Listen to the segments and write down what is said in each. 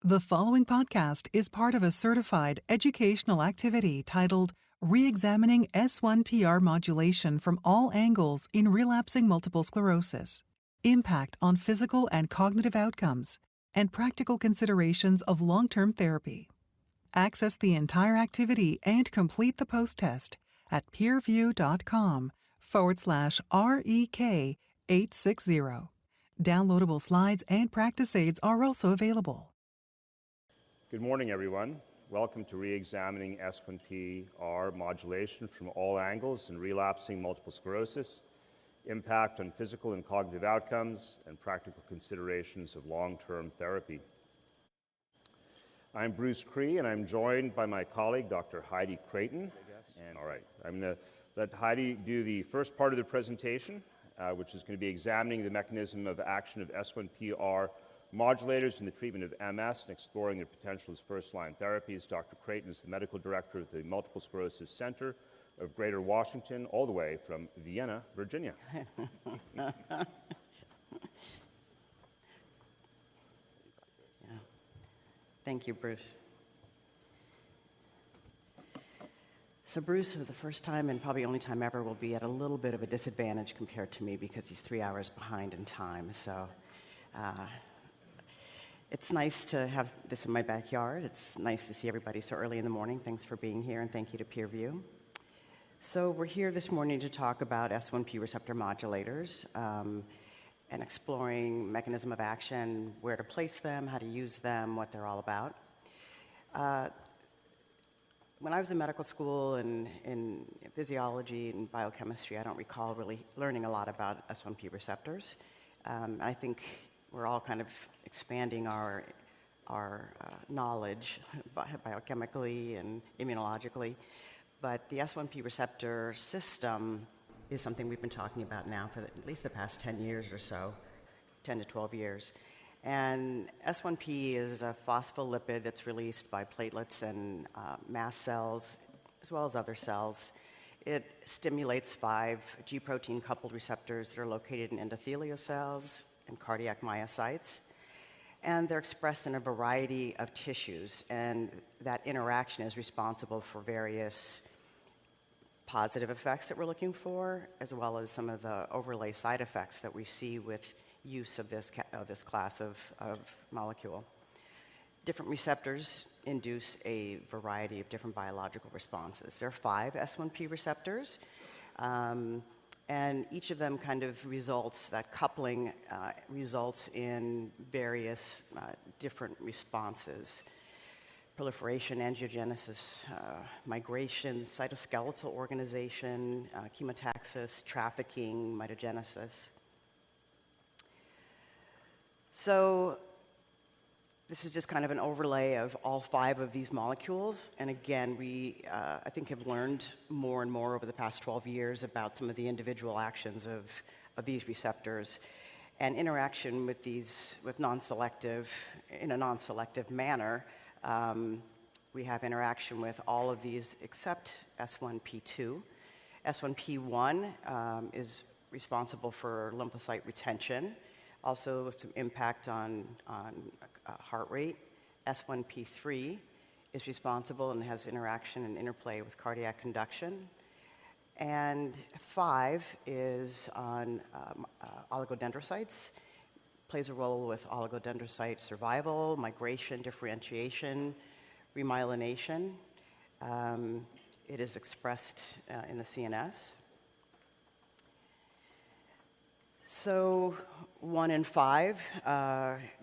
The following podcast is part of a certified educational activity titled Re-examining S1PR Modulation from All Angles in Relapsing Multiple Sclerosis, Impact on Physical and Cognitive Outcomes, and Practical Considerations of Long-Term Therapy. Access the entire activity and complete the post-test at peerview.com/REK860. Downloadable slides and practice aids are also available. Good morning, everyone. Welcome to Re-examining S1PR Modulation from All Angles in Relapsing Multiple Sclerosis, Impact on Physical and Cognitive Outcomes, and Practical Considerations of Long-Term Therapy. I'm Bruce Cree, and I'm joined by my colleague, Dr. Heidi Creighton. All right, I'm going to let Heidi do the first part of the presentation, which is going to be examining the mechanism of action of S1PR modulators in the treatment of MS and exploring their potential as first-line therapies. Dr. Creighton is the medical director of the Multiple Sclerosis Center of Greater Washington, all the way from Vienna, Virginia. Yeah. Thank you, Bruce. So Bruce, for the first time and probably only time ever, will be at a little bit of a disadvantage compared to me because he's 3 hours behind in time. So it's nice to have this in my backyard. It's nice to see everybody so early in the morning. Thanks for being here, and thank you to PeerView. So we're here this morning to talk about S1P receptor modulators and exploring mechanism of action, where to place them, how to use them, what they're all about. When I was in medical school and in physiology and biochemistry, I don't recall really learning a lot about S1P receptors. I think we're all kind of expanding our knowledge biochemically and immunologically. But the S1P receptor system is something we've been talking about now for at least the past 10 years or so, 10 to 12 years. And S1P is a phospholipid that's released by platelets and mast cells, as well as other cells. It stimulates 5 G protein coupled receptors that are located in endothelial cells and cardiac myocytes. And they're expressed in a variety of tissues, and that interaction is responsible for various positive effects that we're looking for, as well as some of the overlay side effects that we see with use of this class of molecule. Different receptors induce a variety of different biological responses. There are 5 S1P receptors, and each of them kind of results, that coupling results in various different responses. Proliferation, angiogenesis, migration, cytoskeletal organization, chemotaxis, trafficking, mitogenesis. So this is just kind of an overlay of all 5 of these molecules. And again, we, I think, have learned more and more over the past 12 years about some of the individual actions of these receptors and interaction with these, in a non-selective manner. We have interaction with all of these except S1P2. S1P1 is responsible for lymphocyte retention, also some impact on heart rate. S1P3 is responsible and has interaction and interplay with cardiac conduction. And 5 is on oligodendrocytes, plays a role with oligodendrocyte survival, migration, differentiation, remyelination. It is expressed in the CNS. So 1 and 5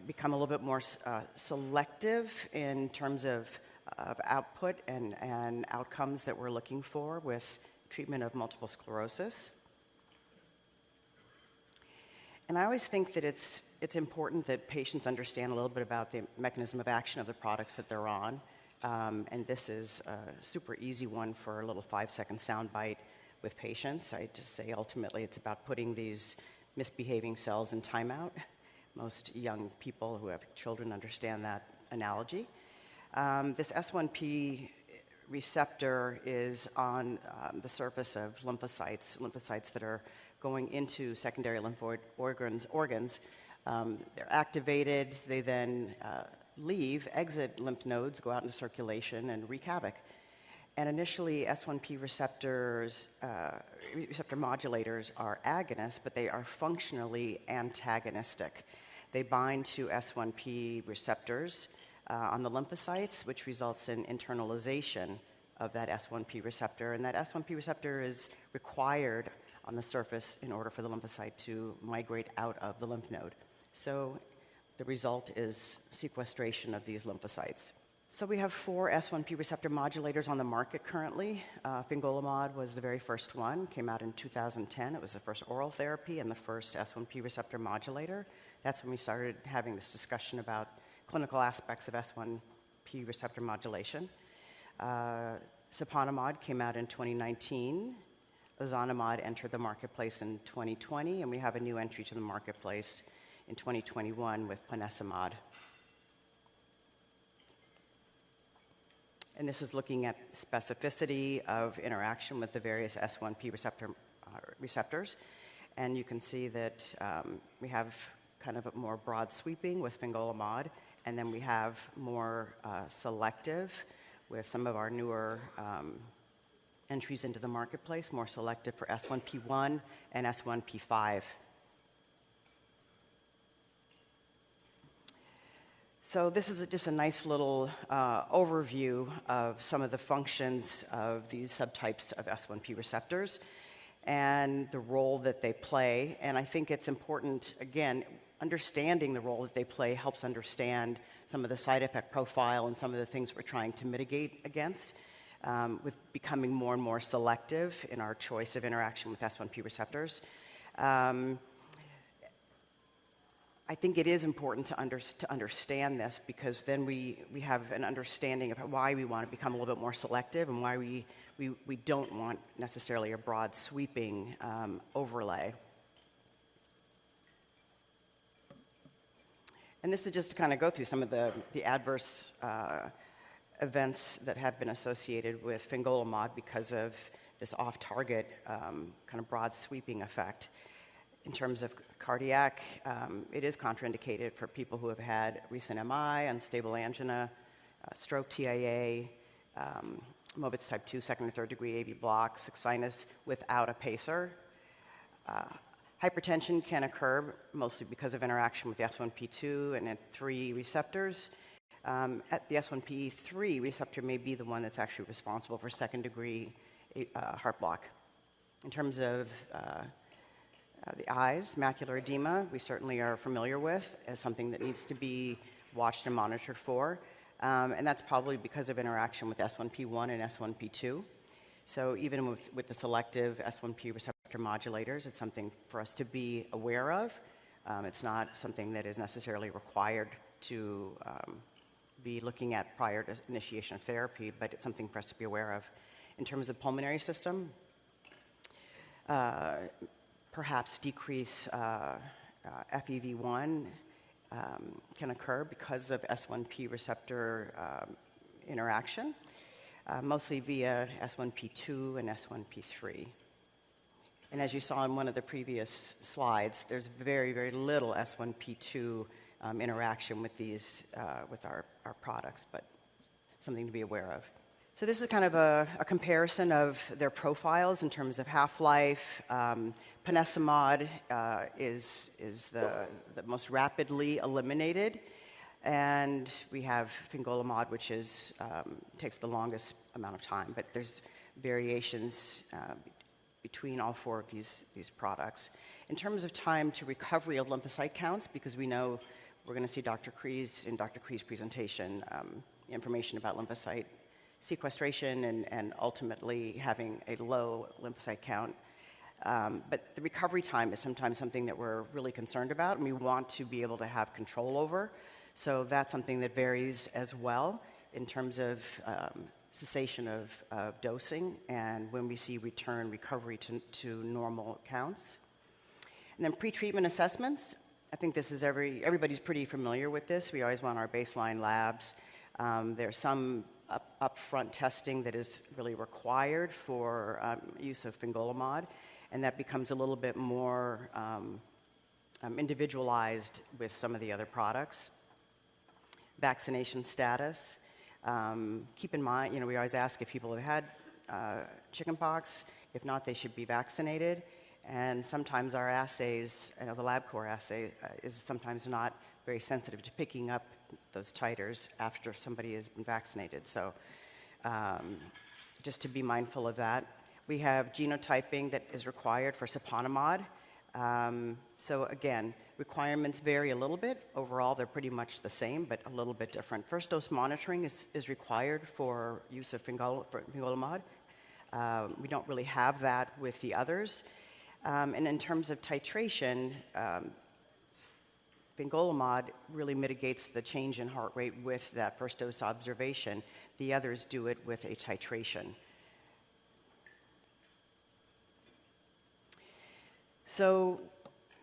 become a little bit more selective in terms of output and outcomes that we're looking for with treatment of multiple sclerosis. And I always think that it's important that patients understand a little bit about the mechanism of action of the products that they're on. And this is a super easy one for a little 5-second soundbite with patients. I just say ultimately it's about putting these misbehaving cells in timeout. Most young people who have children understand that analogy. This S1P receptor is on the surface of lymphocytes that are going into secondary lymphoid organs. They're activated. They then exit lymph nodes, go out into circulation, and wreak havoc. And initially, S1P receptors, receptor modulators are agonists, but they are functionally antagonistic. They bind to S1P receptors on the lymphocytes, which results in internalization of that S1P receptor. And that S1P receptor is required on the surface in order for the lymphocyte to migrate out of the lymph node. So the result is sequestration of these lymphocytes. So we have 4 S1P receptor modulators on the market currently. Fingolimod was the very first one, came out in 2010. It was the first oral therapy and the first S1P receptor modulator. That's when we started having this discussion about clinical aspects of S1P receptor modulation. Siponimod came out in 2019. Ozanimod entered the marketplace in 2020, and we have a new entry to the marketplace in 2021 with Ponesimod. And this is looking at specificity of interaction with the various S1P receptors. And you can see that we have kind of a more broad sweeping with Fingolimod, and then we have more selective with some of our newer entries into the marketplace, more selective for S1P1 and S1P5. So this is just a nice little overview of some of the functions of these subtypes of S1P receptors and the role that they play. And I think it's important, again, understanding the role that they play helps understand some of the side effect profile and some of the things we're trying to mitigate against with becoming more and more selective in our choice of interaction with S1P receptors. I think it is important to understand this because then we have an understanding of why we want to become a little bit more selective and why we don't want necessarily a broad sweeping overlay. And this is just to kind of go through some of the adverse events that have been associated with Fingolimod because of this off-target kind of broad sweeping effect. In terms of cardiac, it is contraindicated for people who have had recent MI, unstable angina, stroke TIA, Mobitz type 2, second or third degree AV block, sick sinus without a pacer. Hypertension can occur mostly because of interaction with the S1P2 and S1P3 receptors. At the S1P3 receptor may be the one that's actually responsible for second degree heart block. In terms of the eyes, macular edema, we certainly are familiar with as something that needs to be watched and monitored for. And that's probably because of interaction with S1P1 and S1P2. So even with the selective S1P receptor modulators, it's something for us to be aware of. It's not something that is necessarily required to be looking at prior to initiation of therapy, but it's something for us to be aware of. In terms of pulmonary system, perhaps decrease FEV1 can occur because of S1P receptor interaction, mostly via S1P2 and S1P3. And as you saw in one of the previous slides, there's very, very little S1P2 interaction with these, with our products, but something to be aware of. So this is kind of a comparison of their profiles in terms of half-life. Ponesimod is the most rapidly eliminated, and we have Fingolimod, which is takes the longest amount of time. But there's variations between all 4 of these products. In terms of time to recovery of lymphocyte counts, because we know we're going to see Dr. Cree's presentation information about lymphocyte sequestration and ultimately having a low lymphocyte count. But the recovery time is sometimes something that we're really concerned about and we want to be able to have control over. So that's something that varies as well in terms of cessation of dosing and when we see return recovery to normal counts. And then pretreatment assessments. I think this is everybody's pretty familiar with this. We always want our baseline labs. There's some upfront testing that is really required for use of Fingolimod, and that becomes a little bit more individualized with some of the other products. vaccination status. Keep in mind, we always ask if people have had chickenpox. If not, they should be vaccinated. And sometimes our assays, the LabCorp assay is sometimes not very sensitive to picking up those titers after somebody has been vaccinated. So just to be mindful of that. We have genotyping that is required for Siponimod. So again, requirements vary a little bit. Overall, they're pretty much the same, but a little bit different. First dose monitoring is required for use of Fingolimod. We don't really have that with the others. And in terms of titration, Fingolimod really mitigates the change in heart rate with that first dose observation. The others do it with a titration. So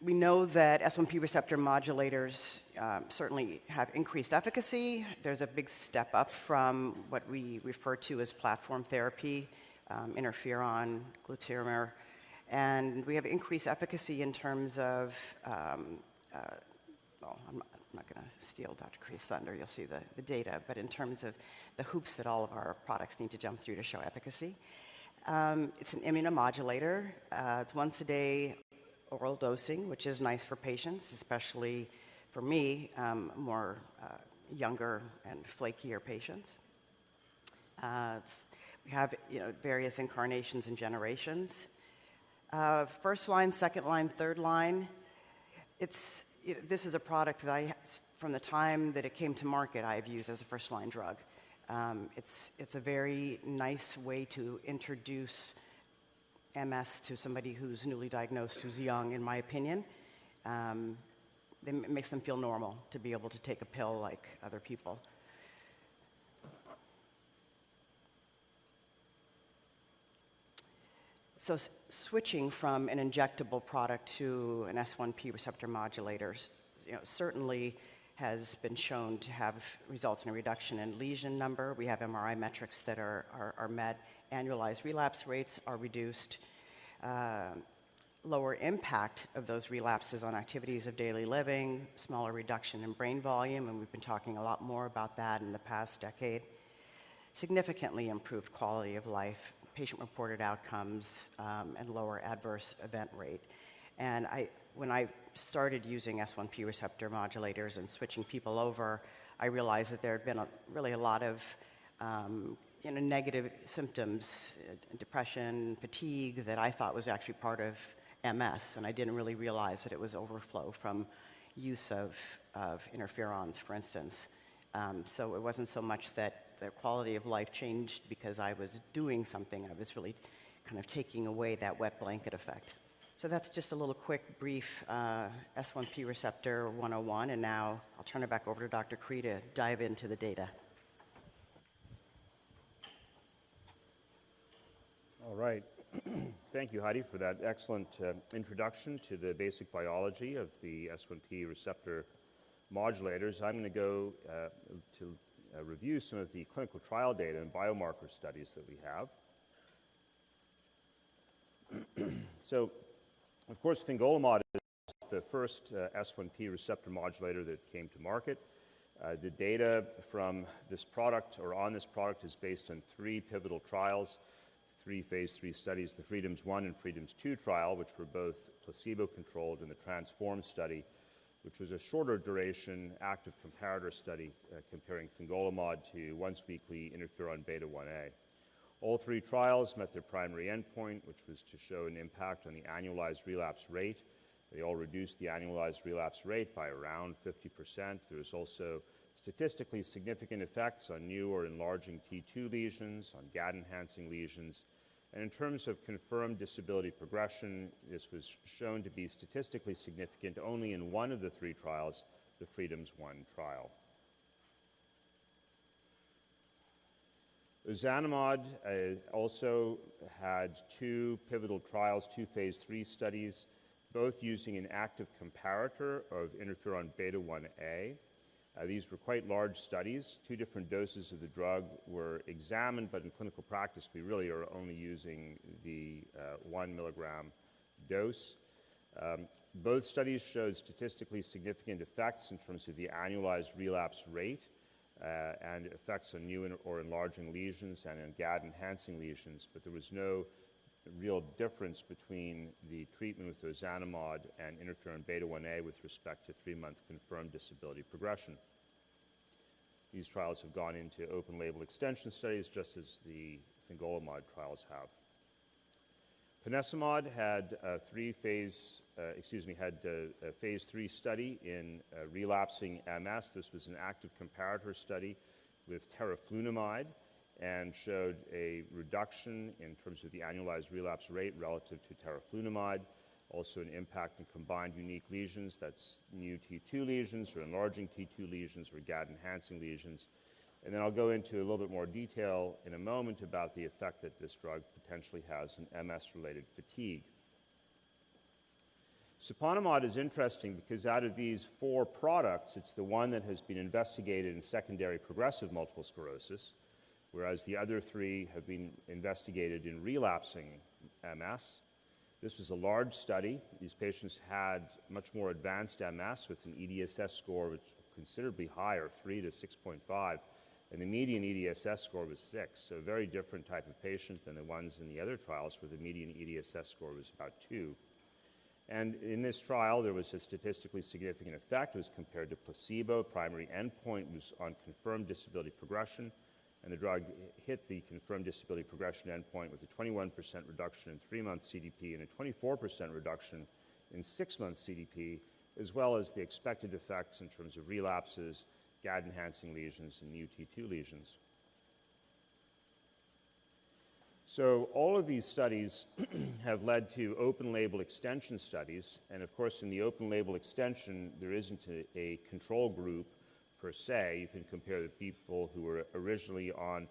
we know that S1P receptor modulators certainly have increased efficacy. There's a big step up from what we refer to as platform therapy, interferon, glutamer, and we have increased efficacy in terms of, I'm not going to steal Dr. Cree's thunder, you'll see the data, but in terms of the hoops that all of our products need to jump through to show efficacy. It's an immunomodulator. It's once a day oral dosing, which is nice for patients, especially for me, more younger and flakier patients. We have various incarnations and generations. First line, second line, third line. This is a product that from the time that it came to market, I've used as a first line drug. It's a very nice way to introduce MS to somebody who's newly diagnosed, who's young, in my opinion. It makes them feel normal to be able to take a pill like other people. So switching from an injectable product to an S1P receptor modulator, certainly has been shown to have results in a reduction in lesion number. We have MRI metrics that are met. Annualized relapse rates are reduced. Lower impact of those relapses on activities of daily living, smaller reduction in brain volume, and we've been talking a lot more about that in the past decade. Significantly improved quality of life, patient-reported outcomes, and lower adverse event rate. And when I started using S1P receptor modulators and switching people over, I realized that there had been really a lot of negative symptoms, depression, fatigue, that I thought was actually part of MS, and I didn't really realize that it was overflow from use of interferons, for instance. So it wasn't so much that the quality of life changed because I was doing something. I was really kind of taking away that wet blanket effect. So that's just a little quick, brief S1P receptor 101, and now I'll turn it back over to Dr. Cree to dive into the data. All right. Thank you, Heidi, for that excellent introduction to the basic biology of the S1P receptor modulators. I'm going to go to review some of the clinical trial data and biomarker studies that we have. So, of course, Fingolimod is the first S1P receptor modulator that came to market. The data from this product, or on this product, is based on 3 pivotal trials, 3 phase 3 studies, the Freedoms1 and Freedoms2 trial, which were both placebo-controlled, and the Transform study, which was a shorter duration active comparator study comparing Fingolimod to once-weekly interferon beta-1A. All 3 trials met their primary endpoint, which was to show an impact on the annualized relapse rate. They all reduced the annualized relapse rate by around 50%. There was also statistically significant effects on new or enlarging T2 lesions, on GAD-enhancing lesions, and in terms of confirmed disability progression, this was shown to be statistically significant only in one of the 3 trials, the Freedoms1 trial. Ozanimod also had 2 pivotal trials, 2 phase 3 studies, both using an active comparator of interferon beta-1A. These were quite large studies. 2 different doses of the drug were examined, but in clinical practice, we really are only using the 1 milligram dose. Both studies showed statistically significant effects in terms of the annualized relapse rate. and effects on new or enlarging lesions and on GAD-enhancing lesions, but there was no real difference between the treatment with Ozanimod and interferon beta-1a with respect to 3-month confirmed disability progression. These trials have gone into open-label extension studies, just as the Fingolimod trials have. Ponesimod had a phase 3 study in relapsing MS. This was an active comparator study with Teriflunomide and showed a reduction in terms of the annualized relapse rate relative to Teriflunomide, also an impact on combined unique lesions, that's new T2 lesions or enlarging T2 lesions or GAD-enhancing lesions. And then I'll go into a little bit more detail in a moment about the effect that this drug potentially has in MS-related fatigue. Siponimod is interesting because out of these 4 products, it's the one that has been investigated in secondary progressive multiple sclerosis, whereas the other 3 have been investigated in relapsing MS. This was a large study. These patients had much more advanced MS with an EDSS score which was considerably higher, 3 to 6.5, and the median EDSS score was 6, so a very different type of patient than the ones in the other trials where the median EDSS score was about 2. And in this trial, there was a statistically significant effect. It was compared to placebo. Primary endpoint was on confirmed disability progression, and the drug hit the confirmed disability progression endpoint with a 21% reduction in 3-month CDP and a 24% reduction in 6-month CDP, as well as the expected effects in terms of relapses, GAD-enhancing lesions, and new T2 lesions. So all of these studies have led to open-label extension studies, and of course in the open-label extension there isn't a control group per se. You can compare the people who were originally on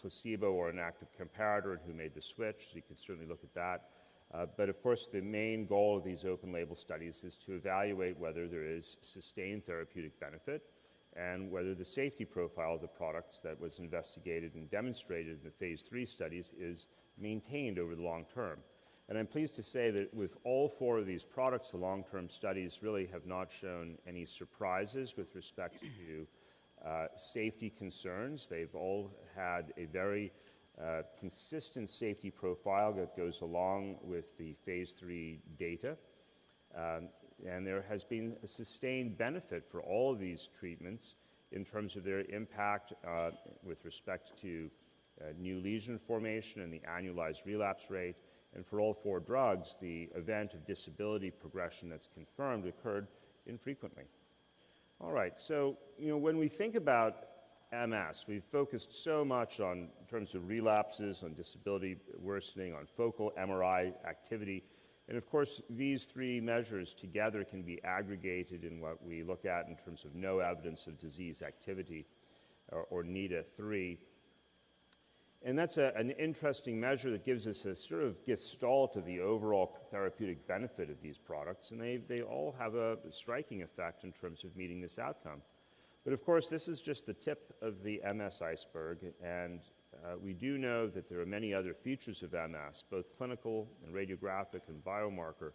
placebo or an active comparator and who made the switch, so you can certainly look at that. But of course the main goal of these open-label studies is to evaluate whether there is sustained therapeutic benefit and whether the safety profile of the products that was investigated and demonstrated in the phase 3 studies is maintained over the long term. And I'm pleased to say that with all 4 of these products, the long-term studies really have not shown any surprises with respect to safety concerns. They've all had a very consistent safety profile that goes along with the phase 3 data. And there has been a sustained benefit for all of these treatments in terms of their impact with respect to new lesion formation and the annualized relapse rate. And for all 4 drugs, the event of disability progression that's confirmed occurred infrequently. All right, so when we think about MS, we've focused so much on in terms of relapses, on disability worsening, on focal MRI activity. And of course, these 3 measures together can be aggregated in what we look at in terms of no evidence of disease activity, or NEDA-3. And that's an interesting measure that gives us a sort of gestalt of the overall therapeutic benefit of these products, and they all have a striking effect in terms of meeting this outcome. But of course, this is just the tip of the MS iceberg, and we do know that there are many other features of MS, both clinical and radiographic and biomarker,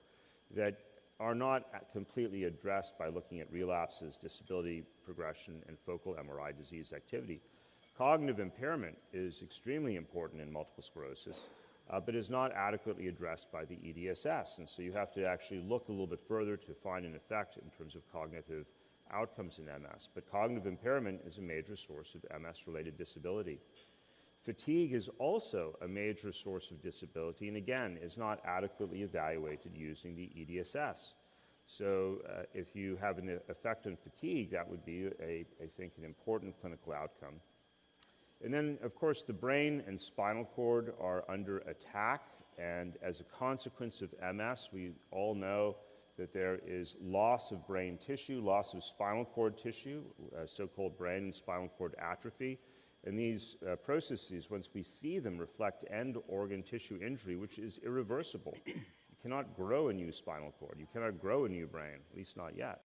that are not completely addressed by looking at relapses, disability progression, and focal MRI disease activity. Cognitive impairment is extremely important in multiple sclerosis, but is not adequately addressed by the EDSS. And so you have to actually look a little bit further to find an effect in terms of cognitive outcomes in MS. But cognitive impairment is a major source of MS-related disability. Fatigue is also a major source of disability, and again, is not adequately evaluated using the EDSS. So if you have an effect on fatigue, that would be, I think, an important clinical outcome. And then, of course, the brain and spinal cord are under attack, and as a consequence of MS, we all know that there is loss of brain tissue, loss of spinal cord tissue, so-called brain and spinal cord atrophy. And these processes, once we see them, reflect end organ tissue injury, which is irreversible. You cannot grow a new spinal cord. You cannot grow a new brain, at least not yet.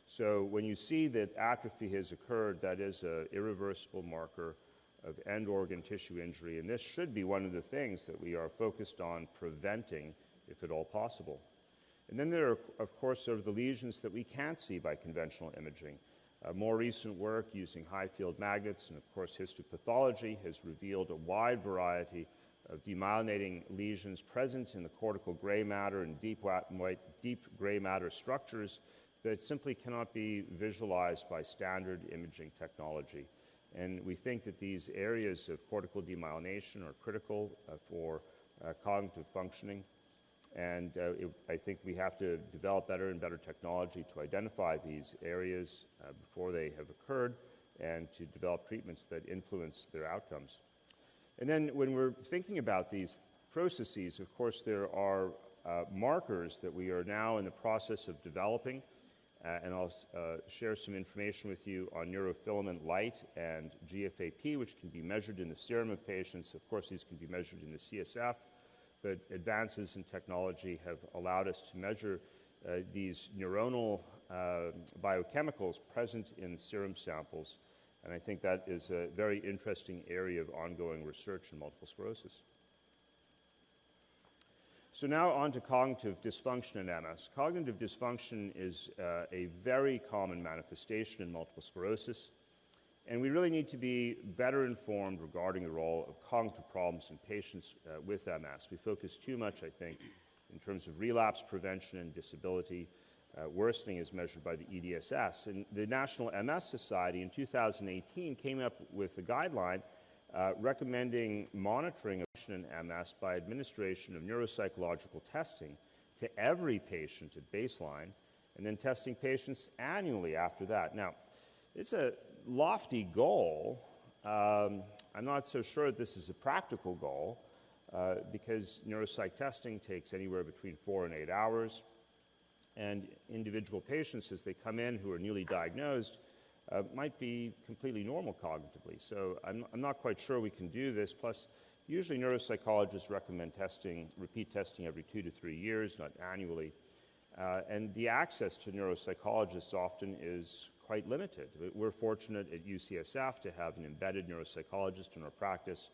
So when you see that atrophy has occurred, that is an irreversible marker of end organ tissue injury, and this should be one of the things that we are focused on preventing, if at all possible. And then there are, of course, the lesions that we can't see by conventional imaging. More recent work using high field magnets and, of course, histopathology has revealed a wide variety of demyelinating lesions present in the cortical gray matter and deep gray matter structures that simply cannot be visualized by standard imaging technology. And we think that these areas of cortical demyelination are critical for cognitive functioning. And I think we have to develop better and better technology to identify these areas before they have occurred and to develop treatments that influence their outcomes. And then when we're thinking about these processes, of course, there are markers that we are now in the process of developing. And I'll share some information with you on neurofilament light and GFAP, which can be measured in the serum of patients. Of course, these can be measured in the CSF, but advances in technology have allowed us to measure these neuronal biochemicals present in serum samples. And I think that is a very interesting area of ongoing research in multiple sclerosis. So now on to cognitive dysfunction in MS. Cognitive dysfunction is a very common manifestation in multiple sclerosis, and we really need to be better informed regarding the role of cognitive problems in patients with MS. We focus too much, I think, in terms of relapse prevention and disability. Worsening is measured by the EDSS. And the National MS Society in 2018 came up with a guideline recommending monitoring of in MS by administration of neuropsychological testing to every patient at baseline, and then testing patients annually after that. Now, it's a lofty goal. I'm not so sure this is a practical goal because neuropsych testing takes anywhere between 4 and 8 hours, and individual patients, as they come in who are newly diagnosed, might be completely normal cognitively. So I'm not quite sure we can do this. Plus, usually neuropsychologists recommend testing, repeat testing every 2 to 3 years, not annually. And the access to neuropsychologists often is quite limited. We're fortunate at UCSF to have an embedded neuropsychologist in our practice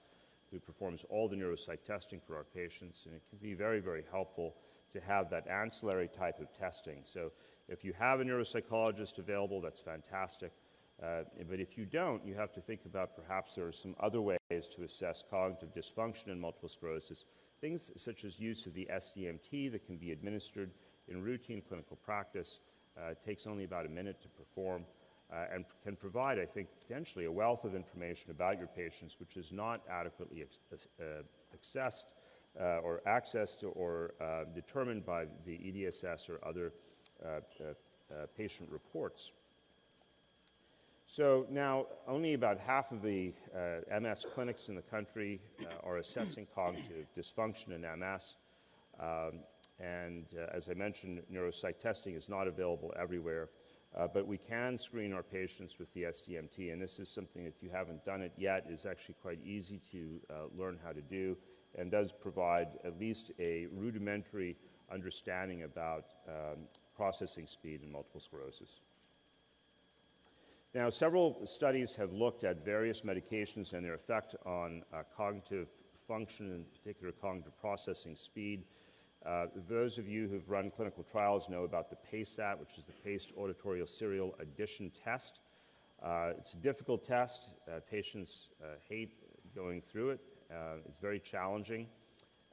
who performs all the neuropsych testing for our patients, and it can be very, very helpful to have that ancillary type of testing. So if you have a neuropsychologist available, that's fantastic. But if you don't, you have to think about perhaps there are some other ways to assess cognitive dysfunction in multiple sclerosis, things such as use of the SDMT that can be administered in routine clinical practice. It takes only about a minute to perform and can provide, I think, potentially a wealth of information about your patients which is not adequately accessed or determined by the EDSS or other patient reports. So now only about half of the MS clinics in the country are assessing cognitive dysfunction in MS. As I mentioned, neuropsych testing is not available everywhere, but we can screen our patients with the SDMT, and this is something, if you haven't done it yet, is actually quite easy to learn how to do and does provide at least a rudimentary understanding about processing speed in multiple sclerosis. Now, several studies have looked at various medications and their effect on cognitive function, in particular cognitive processing speed. Those of you who've run clinical trials know about the PACEAT, which is the Paced Auditory Serial Addition Test. It's a difficult test. Patients hate going through it. It's very challenging.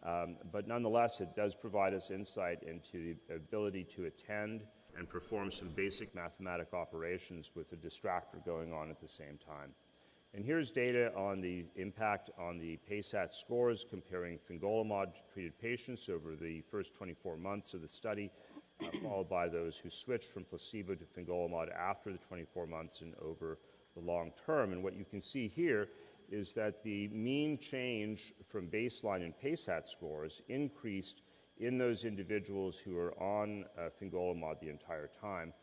But nonetheless, it does provide us insight into the ability to attend and perform some basic mathematic operations with a distractor going on at the same time. And here's data on the impact on the PACEAT scores comparing Fingolimod-treated patients over the first 24 months of the study, followed by those who switched from placebo to Fingolimod after the 24 months and over the long term. And what you can see here is that the mean change from baseline in PACEAT scores increased in those individuals who are on Fingolimod the entire time.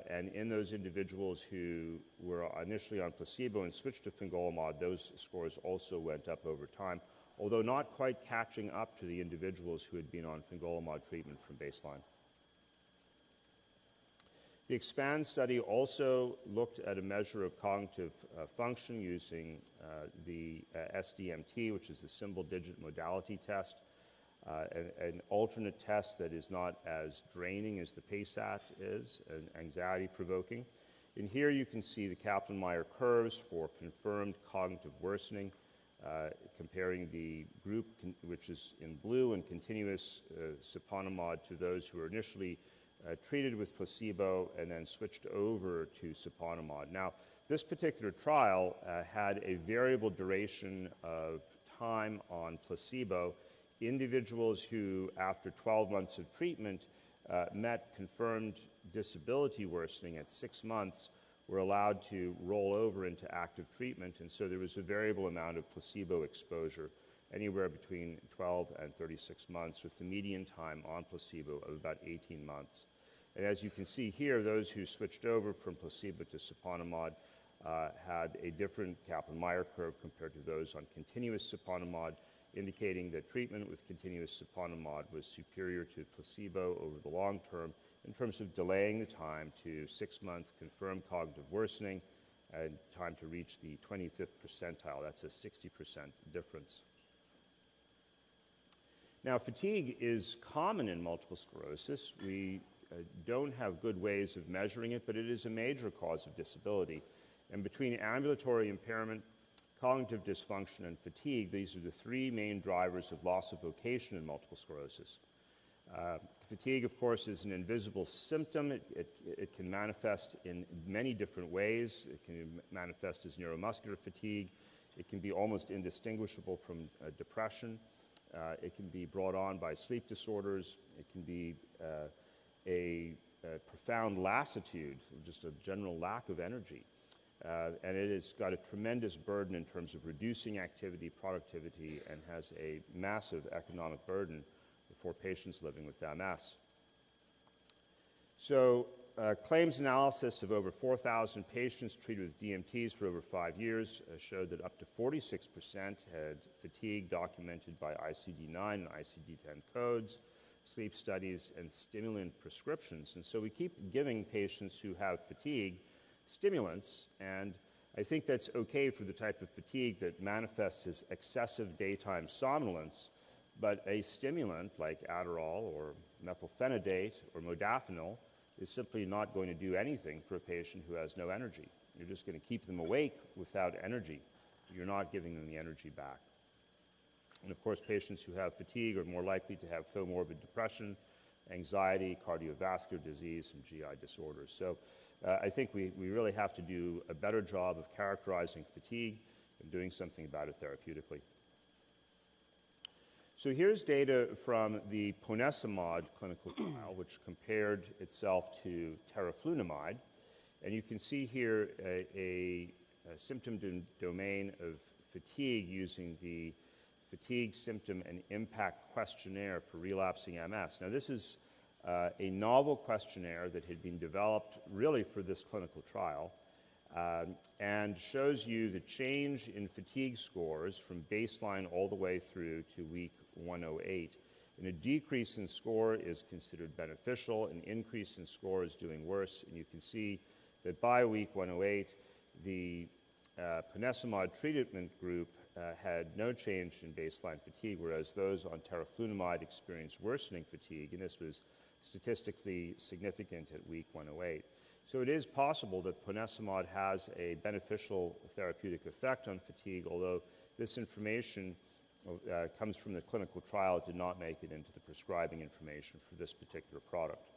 And in those individuals who were initially on placebo and switched to Fingolimod, those scores also went up over time, although not quite catching up to the individuals who had been on Fingolimod treatment from baseline. The EXPAND study also looked at a measure of cognitive function using the SDMT, which is the symbol digit modality test, an alternate test that is not as draining as the PACEAT is, and anxiety-provoking. In here you can see the Kaplan-Meier curves for confirmed cognitive worsening, comparing the group which is in blue and continuous Siponimod to those who were initially treated with placebo and then switched over to Siponimod. Now, this particular trial had a variable duration of time on placebo. Individuals who, after 12 months of treatment, met confirmed disability worsening at 6 months were allowed to roll over into active treatment, and so there was a variable amount of placebo exposure, anywhere between 12 and 36 months, with the median time on placebo of about 18 months. And as you can see here, those who switched over from placebo to Siponimod had a different Kaplan-Meier curve compared to those on continuous Siponimod, indicating that treatment with continuous Siponimod was superior to placebo over the long term in terms of delaying the time to 6-month confirmed cognitive worsening and time to reach the 25th percentile. That's a 60% difference. Now, fatigue is common in multiple sclerosis. We don't have good ways of measuring it, but it is a major cause of disability. And between ambulatory impairment, cognitive dysfunction, and fatigue, these are the 3 main drivers of loss of vocation in multiple sclerosis. Fatigue, of course, is an invisible symptom. It can manifest in many different ways. It can manifest as neuromuscular fatigue. It can be almost indistinguishable from depression. It can be brought on by sleep disorders. It can be a profound lassitude, just a general lack of energy. And it has got a tremendous burden in terms of reducing activity, productivity, and has a massive economic burden for patients living with MS. So claims analysis of over 4,000 patients treated with DMTs for over 5 years showed that up to 46% had fatigue documented by ICD-9 and ICD-10 codes, sleep studies, and stimulant prescriptions. And so we keep giving patients who have fatigue stimulants, and I think that's okay for the type of fatigue that manifests as excessive daytime somnolence, but a stimulant like Adderall or methylphenidate or modafinil is simply not going to do anything for a patient who has no energy. You're just going to keep them awake without energy. You're not giving them the energy back. And of course, patients who have fatigue are more likely to have comorbid depression, anxiety, cardiovascular disease, and GI disorders. So I think we really have to do a better job of characterizing fatigue and doing something about it therapeutically. So here's data from the Ponesimod clinical trial, which compared itself to Teriflunomide. And you can see here a symptom domain of fatigue using the Fatigue Symptom and Impact Questionnaire for Relapsing MS. Now, this is a novel questionnaire that had been developed really for this clinical trial and shows you the change in fatigue scores from baseline all the way through to week 108. And a decrease in score is considered beneficial, an increase in score is doing worse, and you can see that by week 108, the Ponesimod treatment group had no change in baseline fatigue, whereas those on Teriflunomide experienced worsening fatigue, and this was statistically significant at week 108. So it is possible that Ponesimod has a beneficial therapeutic effect on fatigue, although this information comes from the clinical trial. It did not make it into the prescribing information for this particular product.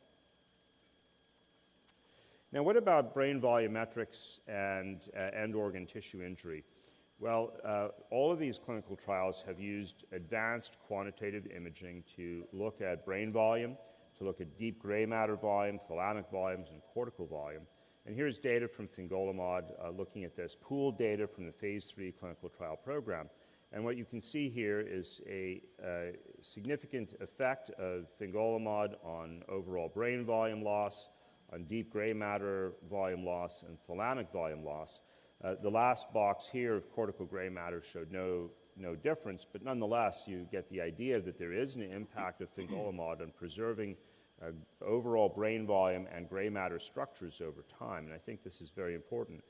Now, what about brain volumetrics and end organ tissue injury? Well, all of these clinical trials have used advanced quantitative imaging to look at brain volume, to look at deep gray matter volume, thalamic volumes, and cortical volume. And here's data from Fingolimod looking at this, pooled data from the phase 3 clinical trial program. And what you can see here is a significant effect of Fingolimod on overall brain volume loss, on deep gray matter volume loss, and thalamic volume loss. The last box here of cortical gray matter showed no difference, but nonetheless, you get the idea that there is an impact of Fingolimod on preserving overall brain volume and gray matter structures over time, and I think this is very important.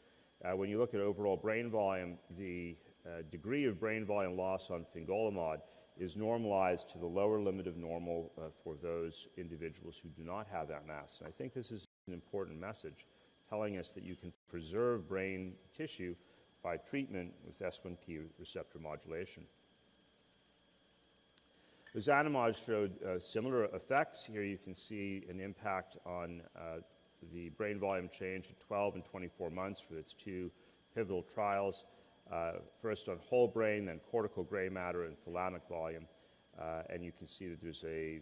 When you look at overall brain volume, the degree of brain volume loss on Fingolimod is normalized to the lower limit of normal for those individuals who do not have MS. And I think this is an important message telling us that you can preserve brain tissue by treatment with S1P receptor modulation. Ozanimod showed similar effects. Here you can see an impact on the brain volume change at 12 and 24 months for its two pivotal trials, first on whole brain, then cortical gray matter and thalamic volume. And you can see that there's a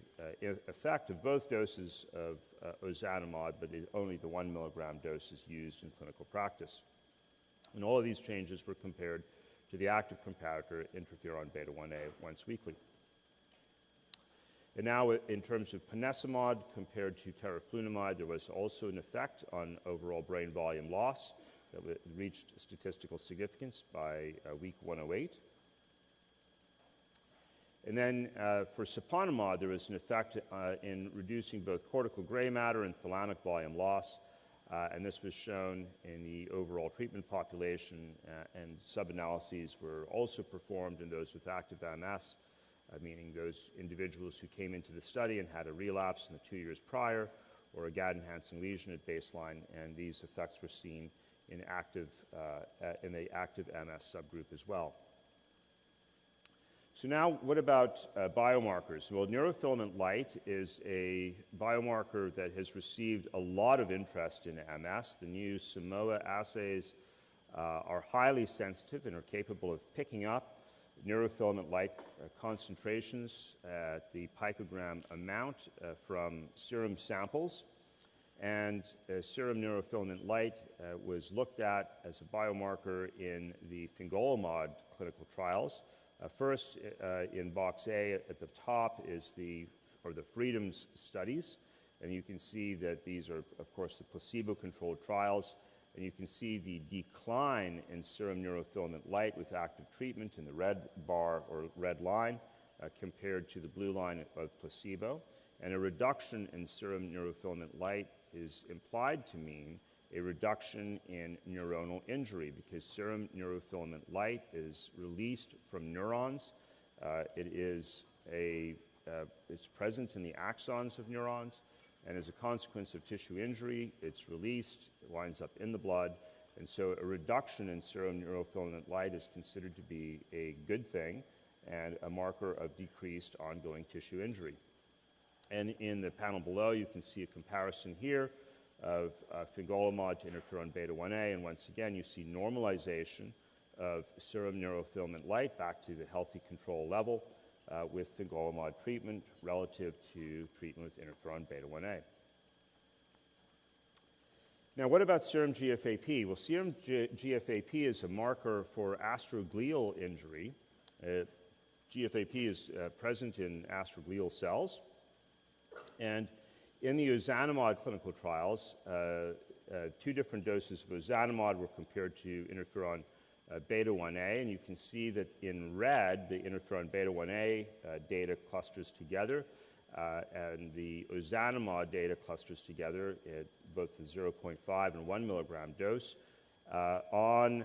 effect of both doses of Ozanimod, but only the 1 milligram dose is used in clinical practice. And all of these changes were compared to the active comparator, interferon beta-1A, once weekly. And now, in terms of Ponesimod compared to Teriflunomide, there was also an effect on overall brain volume loss that reached statistical significance by week 108. And then for Siponimod, there was an effect in reducing both cortical gray matter and thalamic volume loss, and this was shown in the overall treatment population, and sub-analyses were also performed in those with active MS, meaning those individuals who came into the study and had a relapse in the 2 years prior, or a GAD-enhancing lesion at baseline, and these effects were seen in the active MS subgroup as well. So now, what about biomarkers? Well, neurofilament light is a biomarker that has received a lot of interest in MS. The new Simoa assays are highly sensitive and are capable of picking up neurofilament light concentrations at the picogram amount from serum samples. And serum neurofilament light was looked at as a biomarker in the Fingolimod clinical trials. First, in box A at the top is the Freedoms studies, and you can see that these are, of course, the placebo-controlled trials, and you can see the decline in serum neurofilament light with active treatment in the red bar or red line compared to the blue line of placebo, and a reduction in serum neurofilament light is implied to mean a reduction in neuronal injury, because serum neurofilament light is released from neurons. It's present in the axons of neurons, and as a consequence of tissue injury, it's released, it winds up in the blood, and so a reduction in serum neurofilament light is considered to be a good thing and a marker of decreased ongoing tissue injury. And in the panel below, you can see a comparison here of Fingolimod to interferon beta-1A, and once again, you see normalization of serum neurofilament light back to the healthy control level with Fingolimod treatment relative to treatment with interferon beta-1A. Now, what about serum GFAP? Well, serum GFAP is a marker for astroglial injury. GFAP is present in astroglial cells, and in the Ozanimod clinical trials, 2 different doses of Ozanimod were compared to interferon beta-1A, and you can see that in red, the interferon beta-1A data clusters together, and the Ozanimod data clusters together at both the 0.5 and 1 milligram dose. On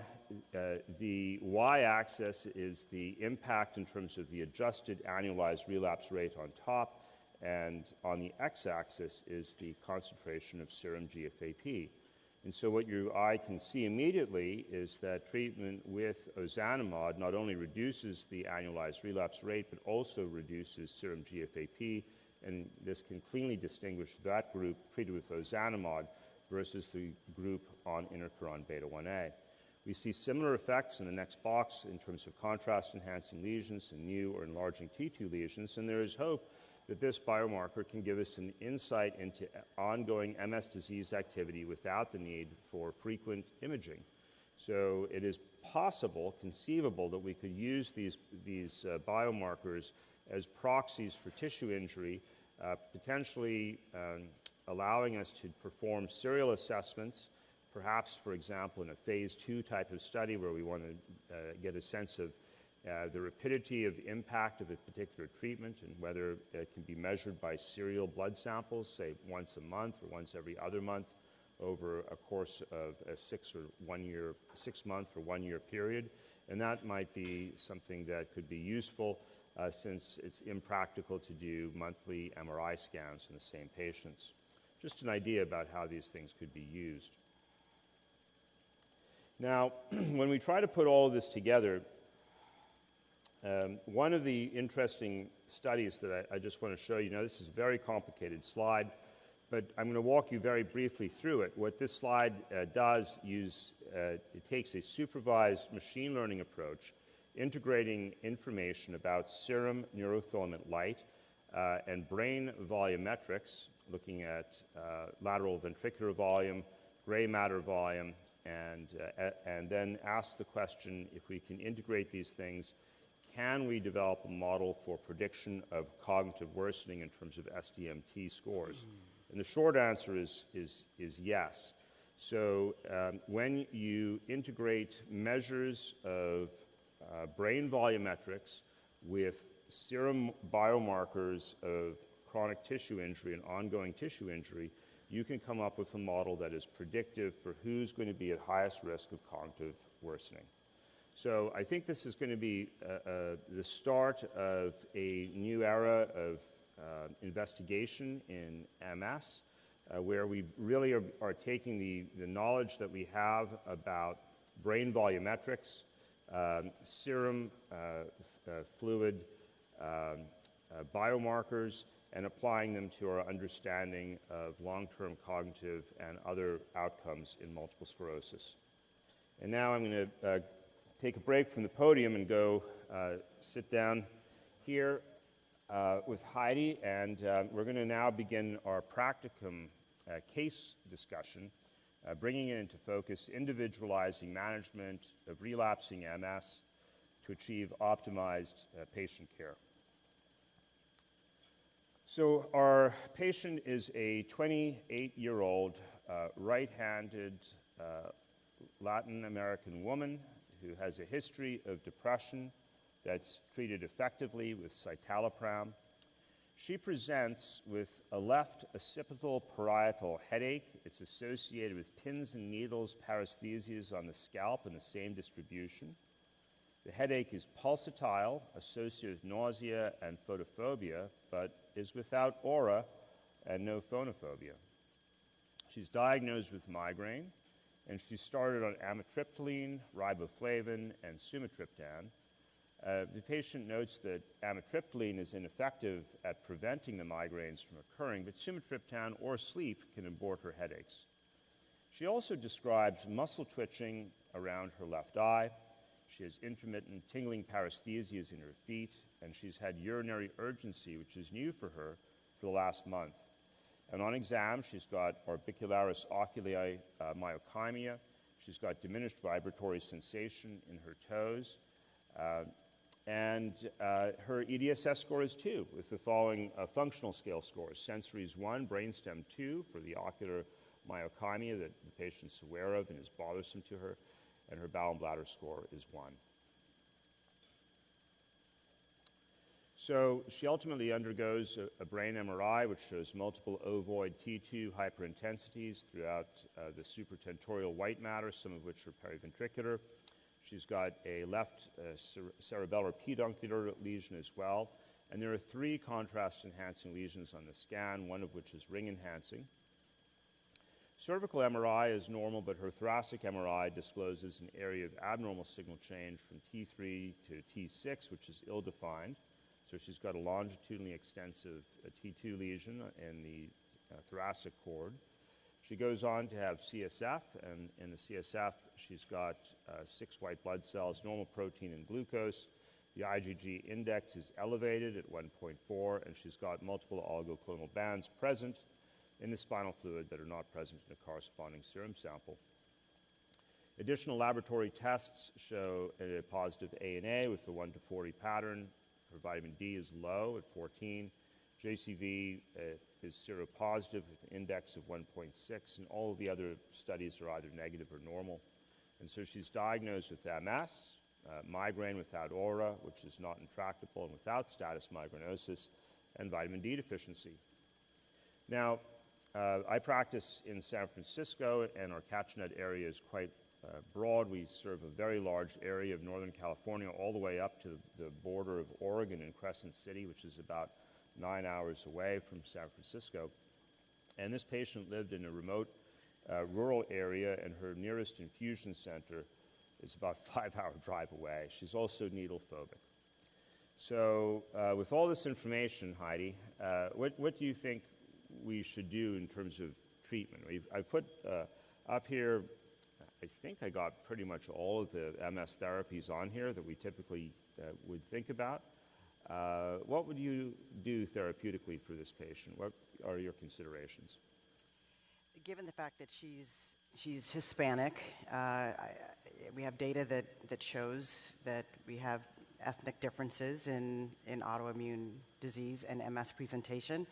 the y-axis is the impact in terms of the adjusted annualized relapse rate on top, and on the x-axis is the concentration of serum GFAP. And so what your eye can see immediately is that treatment with Ozanimod not only reduces the annualized relapse rate, but also reduces serum GFAP, and this can cleanly distinguish that group treated with Ozanimod versus the group on interferon beta-1A. We see similar effects in the next box in terms of contrast-enhancing lesions and new or enlarging T2 lesions, and there is hope that this biomarker can give us an insight into ongoing MS disease activity without the need for frequent imaging. So it is possible, conceivable, that we could use these biomarkers as proxies for tissue injury, potentially allowing us to perform serial assessments, perhaps, for example, in a phase 2 type of study where we want to get a sense of the rapidity of impact of a particular treatment and whether it can be measured by serial blood samples, say once a month or once every other month over a course of a 6 month or 1 year period. And that might be something that could be useful since it's impractical to do monthly MRI scans in the same patients. Just an idea about how these things could be used. Now, when we try to put all of this together, one of the interesting studies that I just want to show you, now this is a very complicated slide, but I'm going to walk you very briefly through it. What this slide does is it takes a supervised machine learning approach, integrating information about serum neurofilament light and brain volumetrics, looking at lateral ventricular volume, gray matter volume, and then ask the question, if we can integrate these things, can we develop a model for prediction of cognitive worsening in terms of SDMT scores? And the short answer is yes. So when you integrate measures of brain volumetrics with serum biomarkers of chronic tissue injury and ongoing tissue injury, you can come up with a model that is predictive for who's going to be at highest risk of cognitive worsening. So I think this is going to be the start of a new era of investigation in MS, where we really are taking the knowledge that we have about brain volumetrics, serum fluid biomarkers, and applying them to our understanding of long-term cognitive and other outcomes in multiple sclerosis. And now I'm going to take a break from the podium and go sit down here with Heidi, and we're going to now begin our practicum case discussion, bringing it into focus, individualizing management of relapsing MS to achieve optimized patient care. So our patient is a 28-year-old right-handed Latin American woman who has a history of depression that's treated effectively with citalopram. She presents with a left occipital parietal headache. It's associated with pins and needles paresthesias on the scalp in the same distribution. The headache is pulsatile, associated with nausea and photophobia, but is without aura and no phonophobia. She's diagnosed with migraine, and she started on amitriptyline, riboflavin, and sumatriptan. The patient notes that amitriptyline is ineffective at preventing the migraines from occurring, but sumatriptan or sleep can abort her headaches. She also describes muscle twitching around her left eye. She has intermittent tingling paresthesias in her feet, and she's had urinary urgency, which is new for her, for the last month. And on exam, she's got orbicularis oculi myokymia. She's got diminished vibratory sensation in her toes. And her EDSS score is 2, with the following functional scale scores. Sensory is 1, brainstem 2 for the ocular myokymia that the patient's aware of and is bothersome to her, and her bowel and bladder score is 1. So she ultimately undergoes a brain MRI, which shows multiple ovoid T2 hyperintensities throughout the supratentorial white matter, some of which are periventricular. She's got a left cerebellar peduncular lesion as well. And there are 3 contrast-enhancing lesions on the scan, one of which is ring-enhancing. Cervical MRI is normal, but her thoracic MRI discloses an area of abnormal signal change from T3 to T6, which is ill-defined. So she's got a longitudinally extensive T2 lesion in the thoracic cord. She goes on to have CSF, and in the CSF, she's got 6 white blood cells, normal protein and glucose. The IgG index is elevated at 1.4, and she's got multiple oligoclonal bands present in the spinal fluid that are not present in a corresponding serum sample. Additional laboratory tests show a positive ANA with the 1 to 40 pattern. Her vitamin D is low at 14. JCV is seropositive with an index of 1.6, and all of the other studies are either negative or normal. And so she's diagnosed with MS, migraine without aura, which is not intractable, and without status migrainosus, and vitamin D deficiency. Now, I practice in San Francisco, and our catchment area is quite broad. We serve a very large area of Northern California, all the way up to the border of Oregon in Crescent City, which is about 9 hours away from San Francisco. And this patient lived in a remote rural area, and her nearest infusion center is about a 5-hour drive away. She's also needle phobic. So with all this information, Heidi, what do you think we should do in terms of treatment? I put up here, I think I got pretty much all of the MS therapies on here that we typically would think about. What would you do therapeutically for this patient? What are your considerations? Given the fact that she's Hispanic, we have data that shows that we have ethnic differences in autoimmune disease and MS presentation.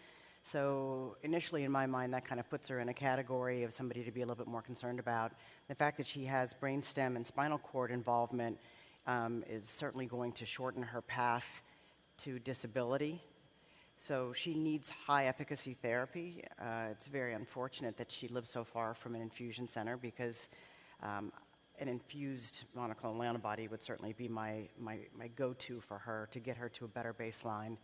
So initially, in my mind, that kind of puts her in a category of somebody to be a little bit more concerned about. The fact that she has brainstem and spinal cord involvement is certainly going to shorten her path to disability. So she needs high efficacy therapy. It's very unfortunate that she lives so far from an infusion center because an infused monoclonal antibody would certainly be my go-to for her to get her to a better baseline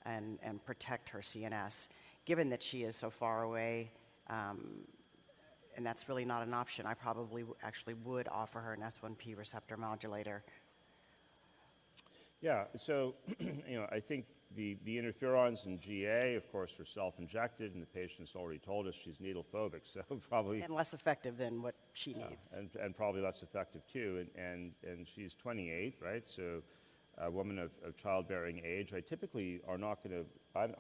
and protect her CNS. Given that she is so far away, and that's really not an option, I probably actually would offer her an S1P receptor modulator. Yeah, so I think the interferons in GA, of course, are self-injected, and the patient's already told us she's needle phobic, so probably... And less effective than what she needs. And probably less effective, too, and she's 28, right? So a woman of childbearing age, I typically are not going to,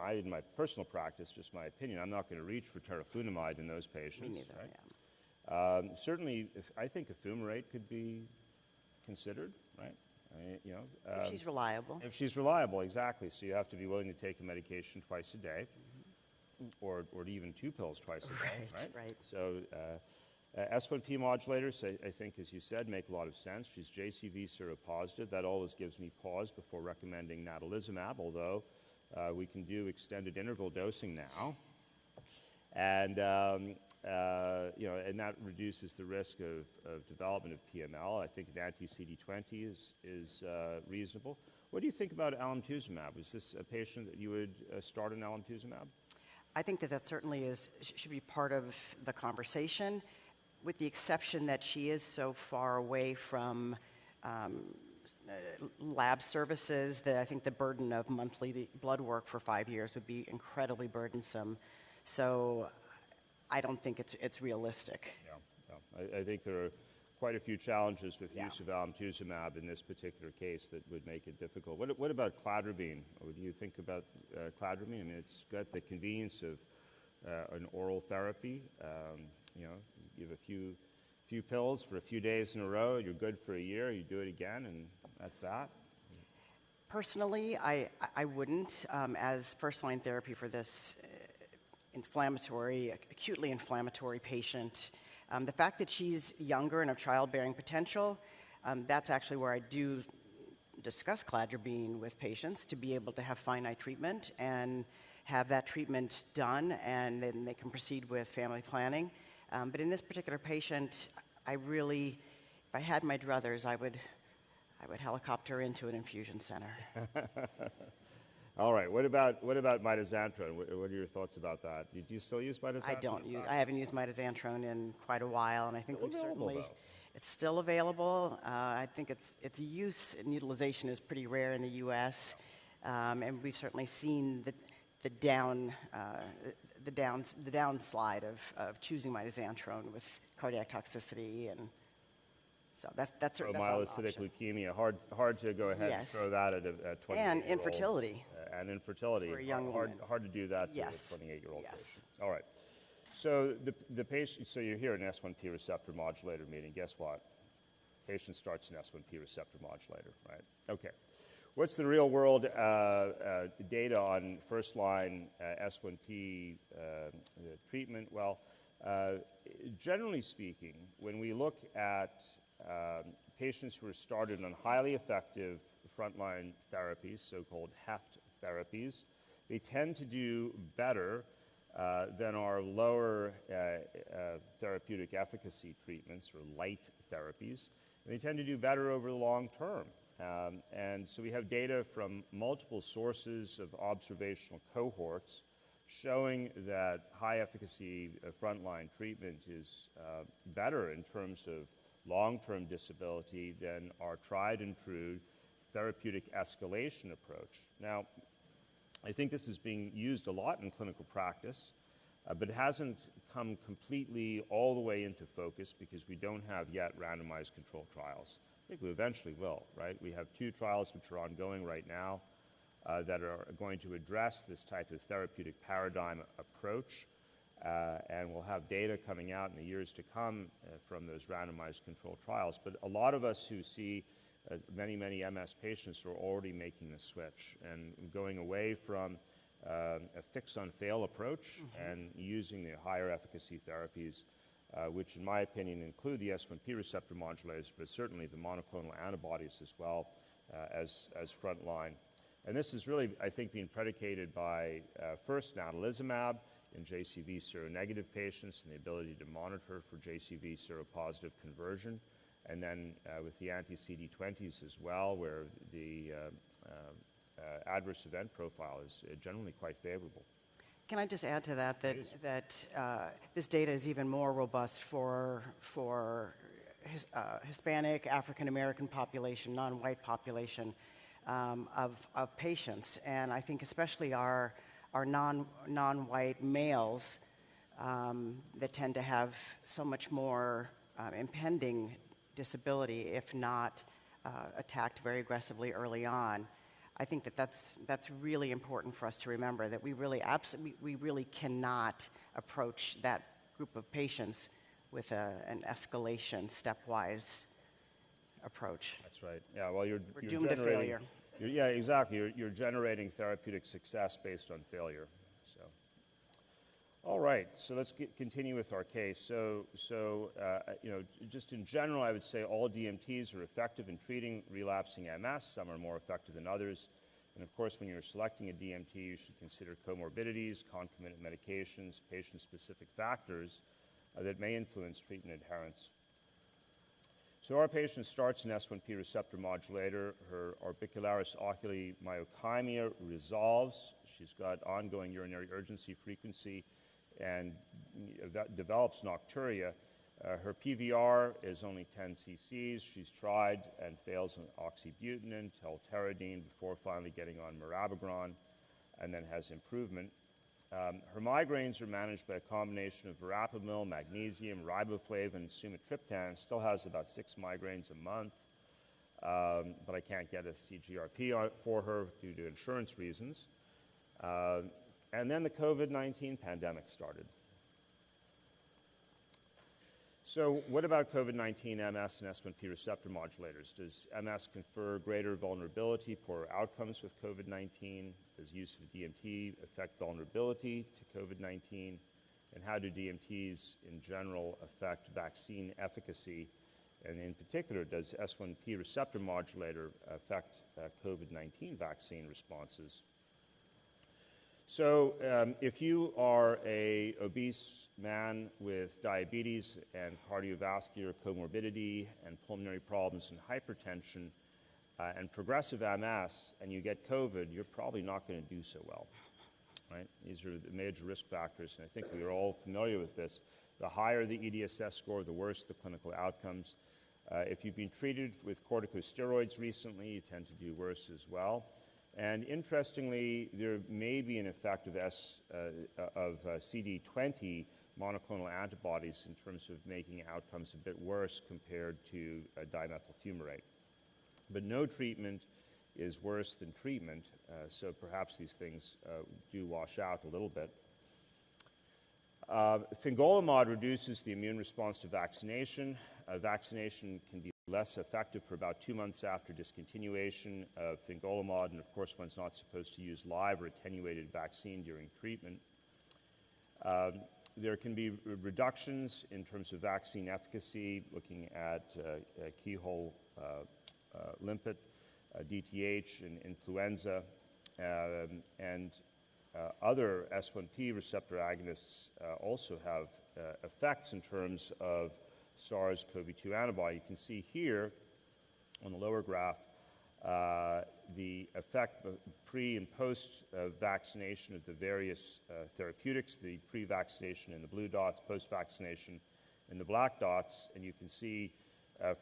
I in my personal practice, just my opinion, I'm not going to reach for teriflunomide in those patients. Me neither, right? yeah. Certainly, I think a fumarate could be considered, right? If she's reliable. If she's reliable, exactly. So you have to be willing to take a medication twice a day, or even 2 pills twice a day, right? Right. So S1P modulators, I think, as you said, make a lot of sense. She's JCV seropositive. That always gives me pause before recommending natalizumab, although we can do extended interval dosing now. And and that reduces the risk of development of PML. I think an anti-CD20 is reasonable. What do you think about alemtuzumab? Is this a patient that you would start on alemtuzumab? I think that certainly should be part of the conversation, with the exception that she is so far away from lab services that I think the burden of monthly blood work for 5 years would be incredibly burdensome. So I don't think it's realistic. Yeah. I think there are quite a few challenges with use of alemtuzumab in this particular case that would make it difficult. What about cladribine? What do you think about cladribine? I mean, it's got the convenience of an oral therapy. You have a few pills for a few days in a row. You're good for a year. You do it again, and that's that. Personally, I wouldn't, as first-line therapy for this acutely inflammatory patient. The fact that she's younger and of childbearing potential, that's actually where I do discuss cladribine with patients to be able to have finite treatment and have that treatment done, and then they can proceed with family planning. But in this particular patient, if I had my druthers, I would helicopter into an infusion center. All right. What about mitoxantrone? What are your thoughts about that? Do you still use mitoxantrone? I haven't used mitoxantrone in quite a while, and I think it's still available. I think its use and utilization is pretty rare in the U.S., and we've certainly seen the downslide of choosing mitoxantrone with cardiac toxicity, and so that's myelocytic leukemia. Hard to go ahead and throw that at 28. And infertility. And infertility. For a young woman. Hard to do that to a 28-year-old Yes. patient. All right. So the patient. So you're here at an S1P receptor modulator meeting. Guess what? Patient starts an S1P receptor modulator, right? Okay. What's the real-world data on first-line S1P treatment? Well, generally speaking, when we look at patients who are started on highly effective frontline therapies, so-called HEFT therapies, they tend to do better than our lower therapeutic efficacy treatments, or light therapies. And they tend to do better over the long term. And so we have data from multiple sources of observational cohorts showing that high efficacy frontline treatment is better in terms of long-term disability than our tried and true therapeutic escalation approach. Now, I think this is being used a lot in clinical practice, but it hasn't come completely all the way into focus because we don't have yet randomized controlled trials. I think we eventually will, right? We have 2 trials which are ongoing right now that are going to address this type of therapeutic paradigm approach, and we'll have data coming out in the years to come from those randomized controlled trials. But a lot of us who see many MS patients are already making the switch and going away from a fix-on-fail approach and using the higher efficacy therapies, which in my opinion include the S1P receptor modulators, but certainly the monoclonal antibodies as well as frontline. And this is really, I think, being predicated by first natalizumab in JCV seronegative patients and the ability to monitor for JCV seropositive conversion, and then with the anti-CD20s as well, where the adverse event profile is generally quite favorable. Can I just add to that that this data is even more robust for Hispanic, African American population, non-white population of patients, and I think especially our non-white males that tend to have so much more impending disability, if not attacked very aggressively early on. I think that's really important for us to remember, that we really cannot approach that group of patients with an escalation, stepwise approach. That's right. Yeah. Well, you're doomed to failure. Yeah, exactly. You're generating therapeutic success based on failure. So, all right. So let's continue with our case. So you know, just in general, I would say all DMTs are effective in treating relapsing MS. Some are more effective than others. And of course, when you're selecting a DMT, you should consider comorbidities, concomitant medications, patient-specific factors that may influence treatment adherence. So our patient starts an S1P receptor modulator. Her orbicularis oculi myokymia resolves. She's got ongoing urinary urgency frequency and develops nocturia. Her PVR is only 10 cc's. She's tried and fails on oxybutynin, telteridine before finally getting on mirabegron, and then has improvement. Her migraines are managed by a combination of verapamil, magnesium, riboflavin, sumatriptan. Still has about 6 migraines a month, but I can't get a CGRP for her due to insurance reasons. And then the COVID-19 pandemic started. So what about COVID-19, MS, and S1P receptor modulators? Does MS confer greater vulnerability, poorer outcomes with COVID-19? Does use of DMT affect vulnerability to COVID-19? And how do DMTs in general affect vaccine efficacy? And in particular, does S1P receptor modulator affect COVID-19 vaccine responses? So if you are an obese man with diabetes and cardiovascular comorbidity and pulmonary problems and hypertension and progressive MS, and you get COVID, you're probably not going to do so well, right? These are the major risk factors, and I think we are all familiar with this. The higher the EDSS score, the worse the clinical outcomes. If you've been treated with corticosteroids recently, you tend to do worse as well. And interestingly, there may be an effect of CD20 monoclonal antibodies in terms of making outcomes a bit worse compared to dimethyl fumarate. But no treatment is worse than treatment, so perhaps these things do wash out a little bit. Fingolimod reduces the immune response to vaccination. Vaccination can be less effective for about 2 months after discontinuation of Fingolimod, and of course one's not supposed to use live or attenuated vaccine during treatment. There can be reductions in terms of vaccine efficacy, looking at keyhole limpet, DTH, and influenza, and other S1P receptor agonists also have effects in terms of SARS-CoV-2 antibody. You can see here on the lower graph the effect pre and post vaccination of the various therapeutics, the pre-vaccination in the blue dots, post-vaccination in the black dots, and you can see